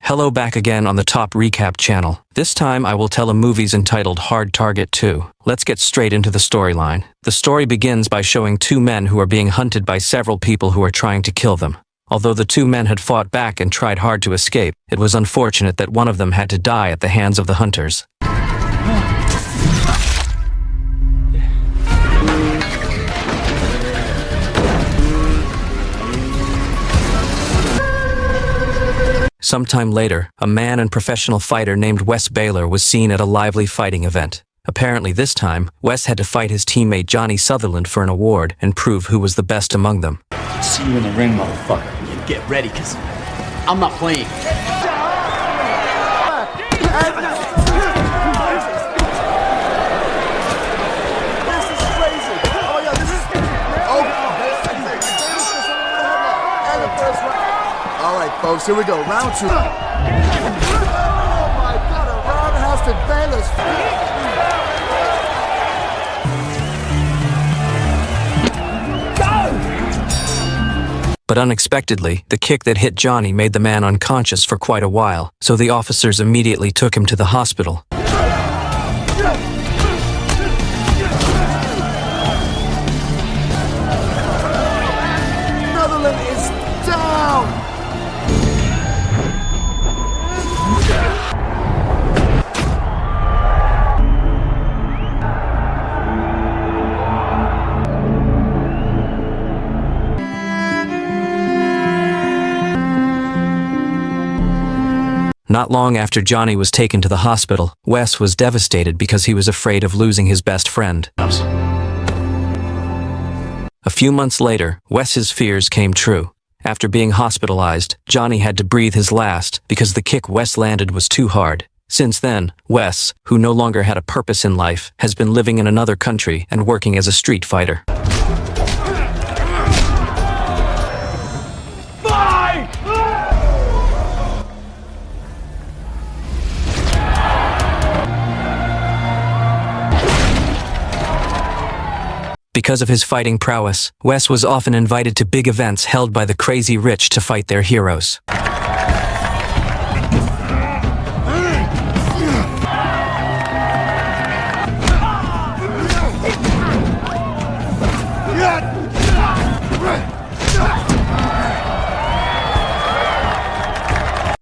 Hello, back again on the Top Recap channel. This time I will tell a movie's entitled Hard Target 2. Let's get straight into the storyline. The story begins by showing two men who are being hunted by several people who are trying to kill them. Although the two men had fought back and tried hard to escape, it was unfortunate that one of them had to die at the hands of the hunters. Sometime later, a man and professional fighter named Wes Baylor was seen at a lively fighting event. Apparently this time, Wes had to fight his teammate Johnny Sutherland for an award and prove who was the best among them. See you in the ring, motherfucker. You get ready, cause I'm not playing. Alright, folks, here we go. Round two. Oh my God, a roundhouse to Baylor's feet. But unexpectedly, the kick that hit Johnny made the man unconscious for quite a while, so the officers immediately took him to the hospital. Sutherland is down! Not long after Johnny was taken to the hospital, Wes was devastated because he was afraid of losing his best friend. A few months later, Wes's fears came true. After being hospitalized, Johnny had to breathe his last because the kick Wes landed was too hard. Since then, Wes, who no longer had a purpose in life, has been living in another country and working as a street fighter. Because of his fighting prowess, Wes was often invited to big events held by the crazy rich to fight their heroes.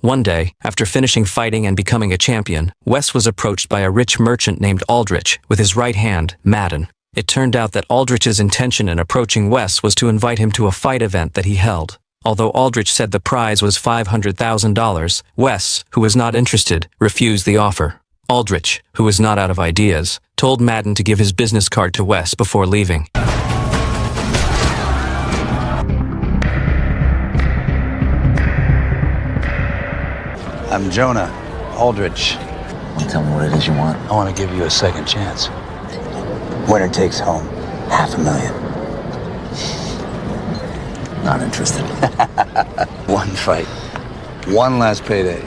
One day, after finishing fighting and becoming a champion, Wes was approached by a rich merchant named Aldrich with his right hand, Madden. It turned out that Aldrich's intention in approaching Wes was to invite him to a fight event that he held. Although Aldrich said the prize was $500,000, Wes, who was not interested, refused the offer. Aldrich, who was not out of ideas, told Madden to give his business card to Wes before leaving. I'm Jonah Aldrich. Well, tell me what it is you want. I want to give you a second chance. Winner takes home $500,000. Not interested. One fight, one last payday,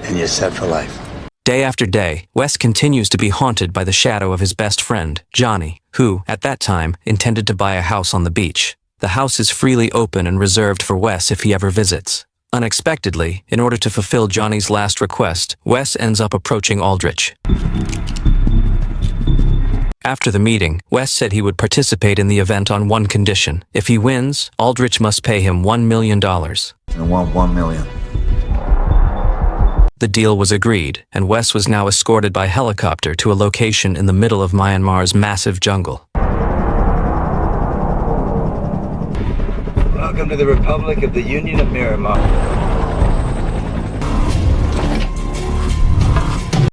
and you're set for life. Day after day, Wes continues to be haunted by the shadow of his best friend, Johnny, who, at that time, intended to buy a house on the beach. The house is freely open and reserved for Wes if he ever visits. Unexpectedly, in order to fulfill Johnny's last request, Wes ends up approaching Aldrich. After the meeting, Wes said he would participate in the event on one condition. If he wins, Aldrich must pay him $1 million. I want $1 million. The deal was agreed, and Wes was now escorted by helicopter to a location in the middle of Myanmar's massive jungle. Welcome to the Republic of the Union of Myanmar.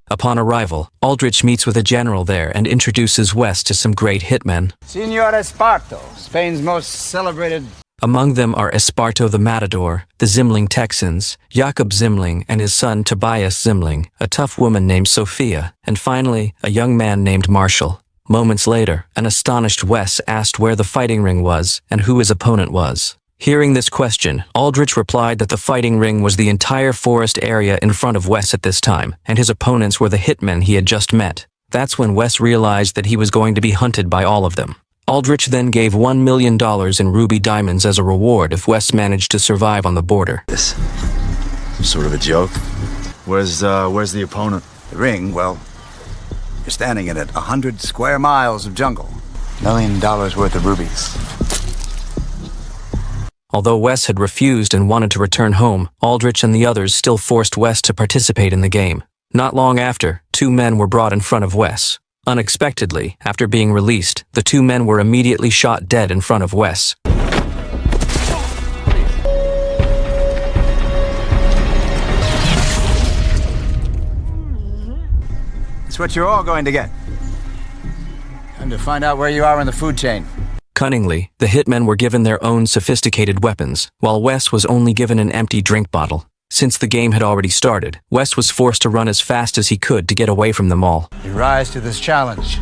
Upon arrival, Aldrich meets with a general there and introduces Wes to some great hitmen. Senor Esparto, Spain's most celebrated. Among them are Esparto the Matador, the Zimling Texans, Jakob Zimling and his son Tobias Zimling, a tough woman named Sophia, and finally, a young man named Marshall. Moments later, an astonished Wes asked where the fighting ring was and who his opponent was. Hearing this question, Aldrich replied that the fighting ring was the entire forest area in front of Wes at this time, and his opponents were the hitmen he had just met. That's when Wes realized that he was going to be hunted by all of them. Aldrich then gave $1 million in ruby diamonds as a reward if Wes managed to survive on the border. Sort of a joke. Where's the opponent? The ring, well, you're standing in it. 100 square miles of jungle. $1 million worth of rubies. Although Wes had refused and wanted to return home, Aldrich and the others still forced Wes to participate in the game. Not long after, two men were brought in front of Wes. Unexpectedly, after being released, the two men were immediately shot dead in front of Wes. It's what you're all going to get. Time to find out where you are in the food chain. Cunningly, the hitmen were given their own sophisticated weapons, while Wes was only given an empty drink bottle. Since the game had already started, Wes was forced to run as fast as he could to get away from them all. You rise to this challenge,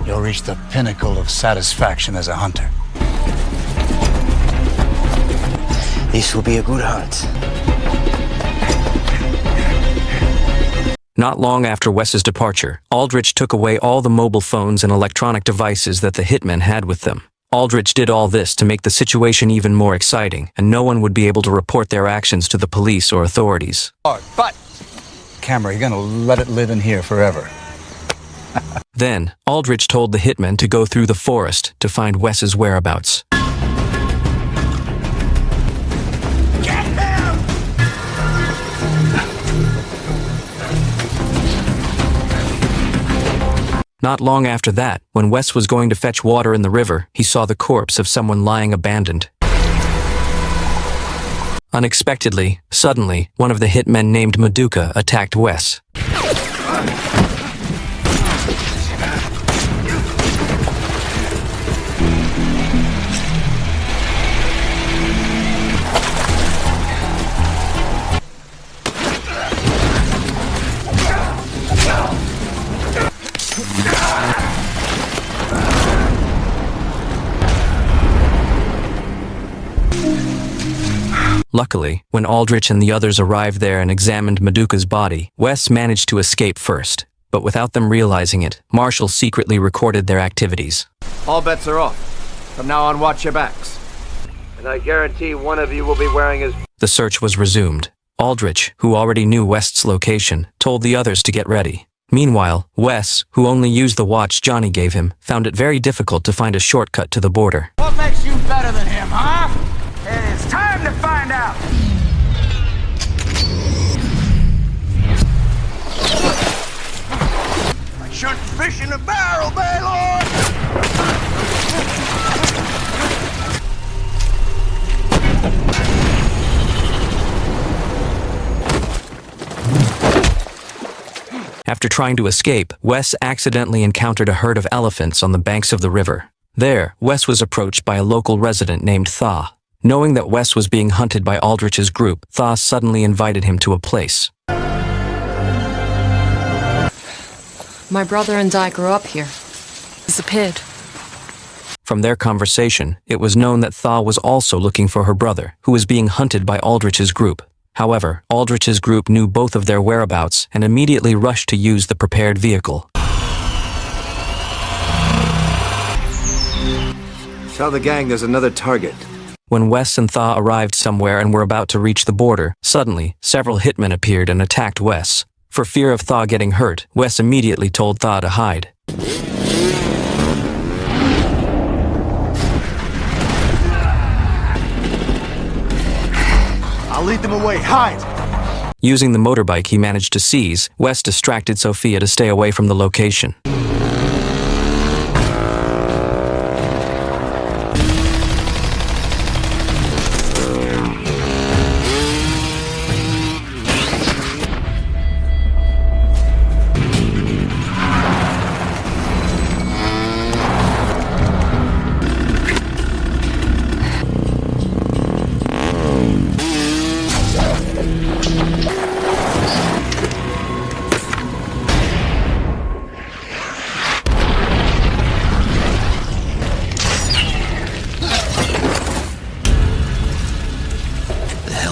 you'll reach the pinnacle of satisfaction as a hunter. This will be a good hunt. Not long after Wes's departure, Aldrich took away all the mobile phones and electronic devices that the hitmen had with them. Aldrich did all this to make the situation even more exciting, and no one would be able to report their actions to the police or authorities. But, camera, you're gonna let it live in here forever. Then, Aldrich told the hitmen to go through the forest to find Wes's whereabouts. Not long after that, when Wes was going to fetch water in the river, he saw the corpse of someone lying abandoned. Unexpectedly, suddenly, one of the hitmen named Maduka attacked Wes. Luckily, when Aldrich and the others arrived there and examined Maduka's body, Wes managed to escape first. But without them realizing it, Marshall secretly recorded their activities. All bets are off. From now on, watch your backs. And I guarantee one of you will be wearing his... The search was resumed. Aldrich, who already knew West's location, told the others to get ready. Meanwhile, Wes, who only used the watch Johnny gave him, found it very difficult to find a shortcut to the border. What makes you better than him, huh? It is time to find out. I shot fish in a barrel, Baylord! After trying to escape, Wes accidentally encountered a herd of elephants on the banks of the river. There, Wes was approached by a local resident named Thaw. Knowing that Wes was being hunted by Aldrich's group, Thaw suddenly invited him to a place. My brother and I grew up here. Disappeared. From their conversation, it was known that Thaw was also looking for her brother, who was being hunted by Aldrich's group. However, Aldrich's group knew both of their whereabouts and immediately rushed to use the prepared vehicle. Tell the gang there's another target. When Wes and Thaw arrived somewhere and were about to reach the border, suddenly, several hitmen appeared and attacked Wes. For fear of Thaw getting hurt, Wes immediately told Thaw to hide. I'll lead them away. Hide! Using the motorbike he managed to seize, Wes distracted Sophia to stay away from the location.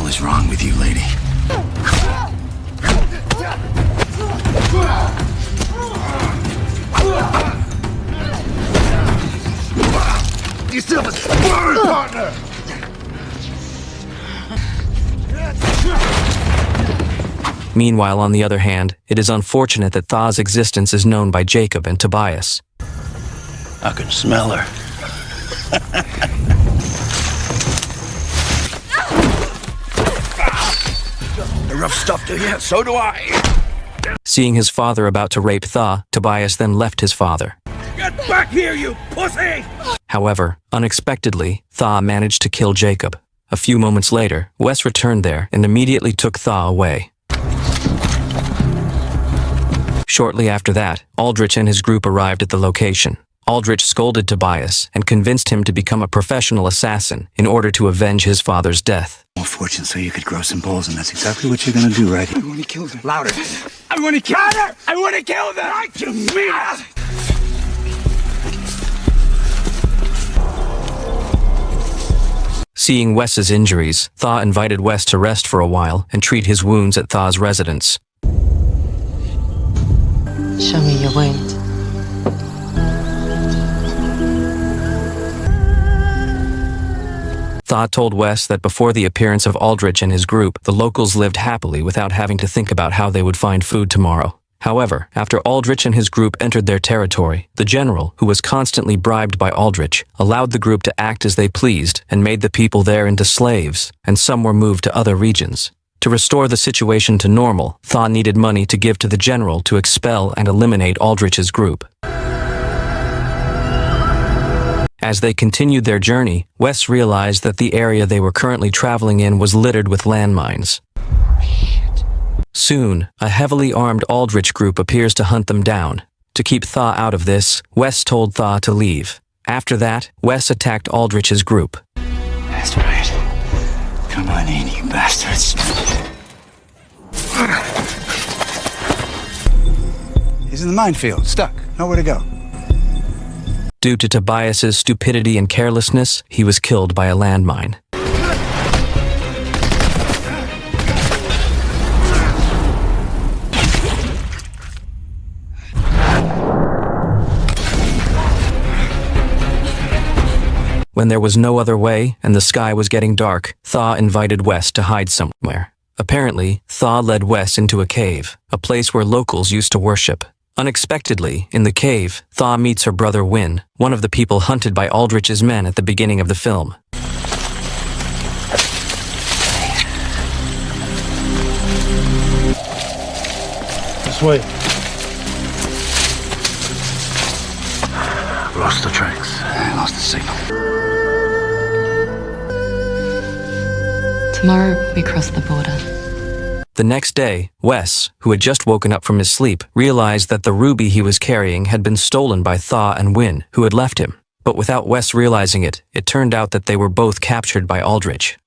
What's wrong with you, lady? You still have a sparring partner! Meanwhile, on the other hand, it is unfortunate that Thaw's existence is known by Jacob and Tobias. I can smell her. Rough stuff to you. So do I. Seeing his father about to rape Thaw, Tobias then left his father. Get back here, you pussy! However, unexpectedly, Thaw managed to kill Jacob. A few moments later, Wes returned there and immediately took Thaw away. Shortly after that, Aldrich and his group arrived at the location. Aldrich scolded Tobias and convinced him to become a professional assassin in order to avenge his father's death. More fortune so you could grow some balls, and that's exactly what you're gonna do right here. I want to kill them. Louder. I want to kill them. I want to kill them. I kill me. Seeing Wes's injuries, Thaw invited Wes to rest for a while and treat his wounds at Thaw's residence. Show me your wound. Thaw told Wes that before the appearance of Aldrich and his group, the locals lived happily without having to think about how they would find food tomorrow. However, after Aldrich and his group entered their territory, the general, who was constantly bribed by Aldrich, allowed the group to act as they pleased and made the people there into slaves, and some were moved to other regions. To restore the situation to normal, Thaw needed money to give to the general to expel and eliminate Aldrich's group. As they continued their journey, Wes realized that the area they were currently traveling in was littered with landmines. Soon, a heavily armed Aldrich group appears to hunt them down. To keep Thaw out of this, Wes told Thaw to leave. After that, Wes attacked Aldrich's group. That's right. Come on in, you bastards. He's in the minefield, stuck. Nowhere to go. Due to Tobias's stupidity and carelessness, he was killed by a landmine. When there was no other way and the sky was getting dark, Thaw invited Wes to hide somewhere. Apparently, Thaw led Wes into a cave, a place where locals used to worship. Unexpectedly, in the cave, Thaw meets her brother Win, one of the people hunted by Aldrich's men at the beginning of the film. This way. Lost the tracks. I lost the signal. Tomorrow, we cross the border. The next day, Wes, who had just woken up from his sleep, realized that the ruby he was carrying had been stolen by Thaw and Win, who had left him. But without Wes realizing it, it turned out that they were both captured by Aldrich.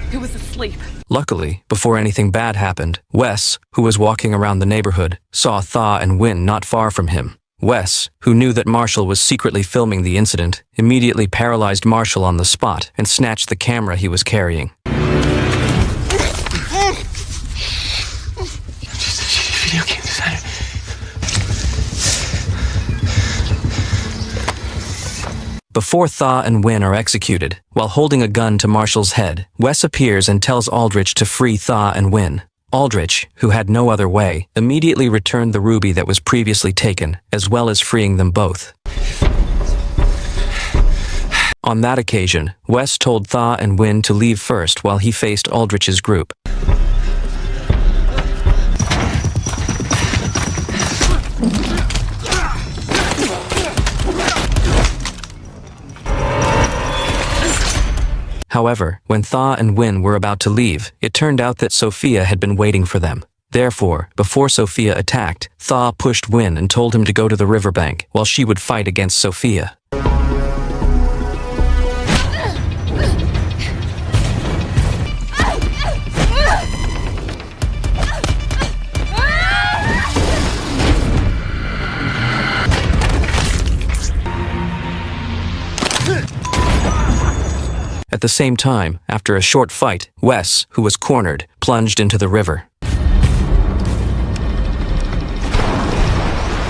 He was asleep. Luckily, before anything bad happened, Wes, who was walking around the neighborhood, saw Thaw and Win not far from him. Wes, who knew that Marshall was secretly filming the incident, immediately paralyzed Marshall on the spot and snatched the camera he was carrying. Video game designer. Before Thaw and Win are executed, while holding a gun to Marshall's head, Wes appears and tells Aldrich to free Thaw and Win. Aldrich, who had no other way, immediately returned the ruby that was previously taken, as well as freeing them both. On that occasion, Wes told Thaw and Win to leave first while he faced Aldrich's group. However, when Thaw and Win were about to leave, it turned out that Sophia had been waiting for them. Therefore, before Sophia attacked, Thaw pushed Win and told him to go to the riverbank while she would fight against Sophia. At the same time, after a short fight, Wes, who was cornered, plunged into the river.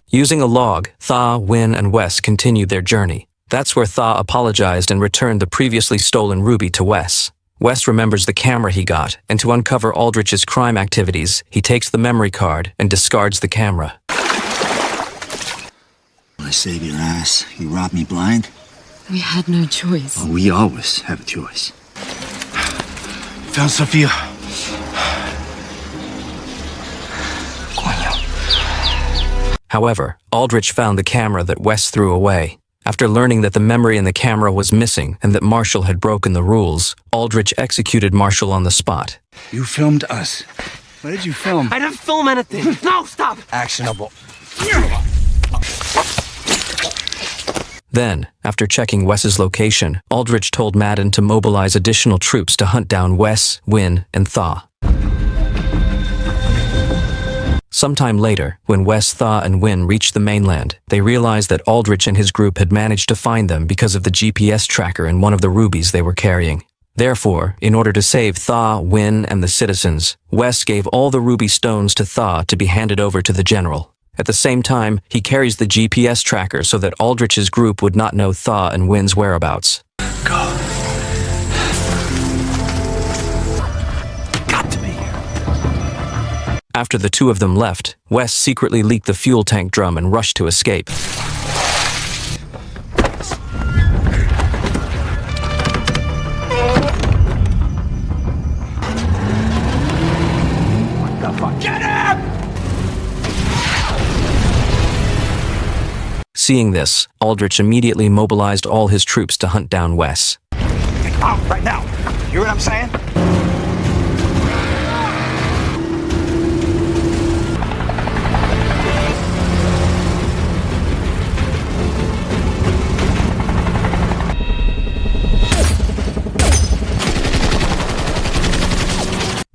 Using a log, Thaw, Win, and Wes continued their journey. That's where Thaw apologized and returned the previously stolen ruby to Wes. Wes remembers the camera he got, and to uncover Aldrich's crime activities, he takes the memory card and discards the camera. I save your ass. You robbed me blind? We had no choice. Oh, we always have a choice. Found Sophia. However, Aldrich found the camera that Wes threw away. After learning that the memory in the camera was missing and that Marshall had broken the rules, Aldrich executed Marshall on the spot. You filmed us. What did you film? I didn't film anything. No, stop! Actionable. Then, after checking Wes's location, Aldrich told Madden to mobilize additional troops to hunt down Wes, Win, and Thaw. Sometime later, when Wes, Thaw, and Win reached the mainland, they realized that Aldrich and his group had managed to find them because of the GPS tracker in one of the rubies they were carrying. Therefore, in order to save Thaw, Win, and the citizens, Wes gave all the ruby stones to Thaw to be handed over to the general. At the same time, he carries the GPS tracker so that Aldrich's group would not know Thaw and Win's whereabouts. Go. Got to be here. After the two of them left, Wes secretly leaked the fuel tank drum and rushed to escape. What the fuck? Get him! Seeing this, Aldrich immediately mobilized all his troops to hunt down Wes. Get out right now. You hear what I'm saying?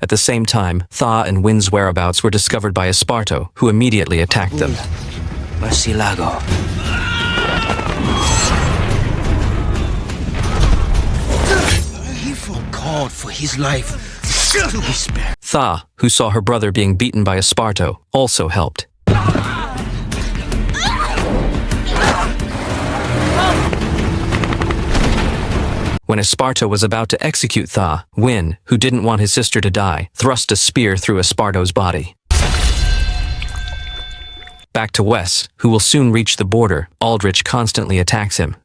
At the same time, Thaw and Win's whereabouts were discovered by Esparto, who immediately attacked them. Basilago. He called for his life to be spared. Thaw, who saw her brother being beaten by Esparto, also helped. When Esparto was about to execute Thaw, Win, who didn't want his sister to die, thrust a spear through Esparto's body. Back to Wes, who will soon reach the border, Aldrich constantly attacks him.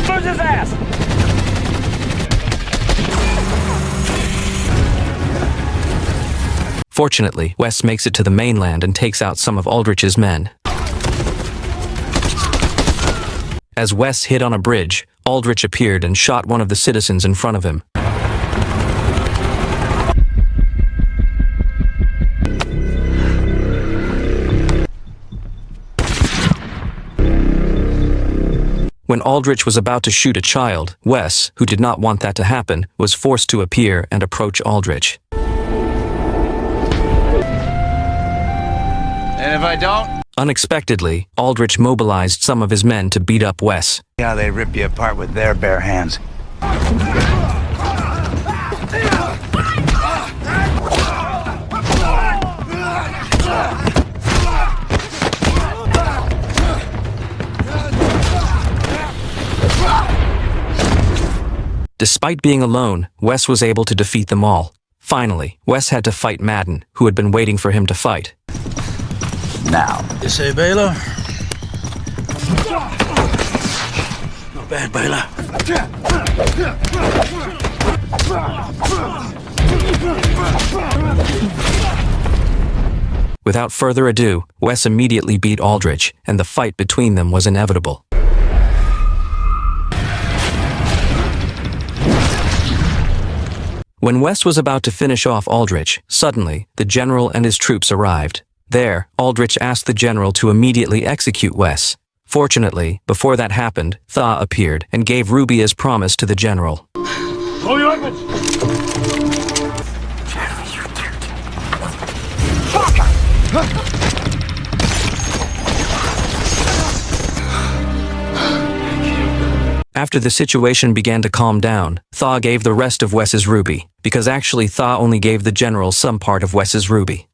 Lose his ass! Fortunately, Wes makes it to the mainland and takes out some of Aldrich's men. As Wes hid on a bridge, Aldrich appeared and shot one of the citizens in front of him. When Aldrich was about to shoot a child, Wes, who did not want that to happen, was forced to appear and approach Aldrich. And if I don't? Unexpectedly, Aldrich mobilized some of his men to beat up Wes. Yeah, they rip you apart with their bare hands. Despite being alone, Wes was able to defeat them all. Finally, Wes had to fight Madden, who had been waiting for him to fight. Now. You say, Baylor? Not bad, Baylor. Without further ado, Wes immediately beat Aldrich, and the fight between them was inevitable. When Wes was about to finish off Aldrich, suddenly, the general and his troops arrived. There, Aldrich asked the general to immediately execute Wes. Fortunately, before that happened, Thaw appeared and gave Ruby as promise to the general. Pull your weapons! After the situation began to calm down, Thaw gave the rest of Wes's ruby, because actually Thaw only gave the general some part of Wes's ruby.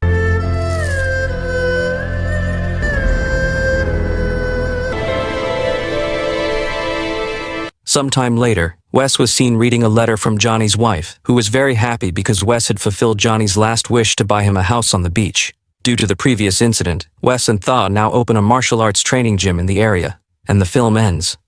Sometime later, Wes was seen reading a letter from Johnny's wife, who was very happy because Wes had fulfilled Johnny's last wish to buy him a house on the beach. Due to the previous incident, Wes and Thaw now open a martial arts training gym in the area, and the film ends.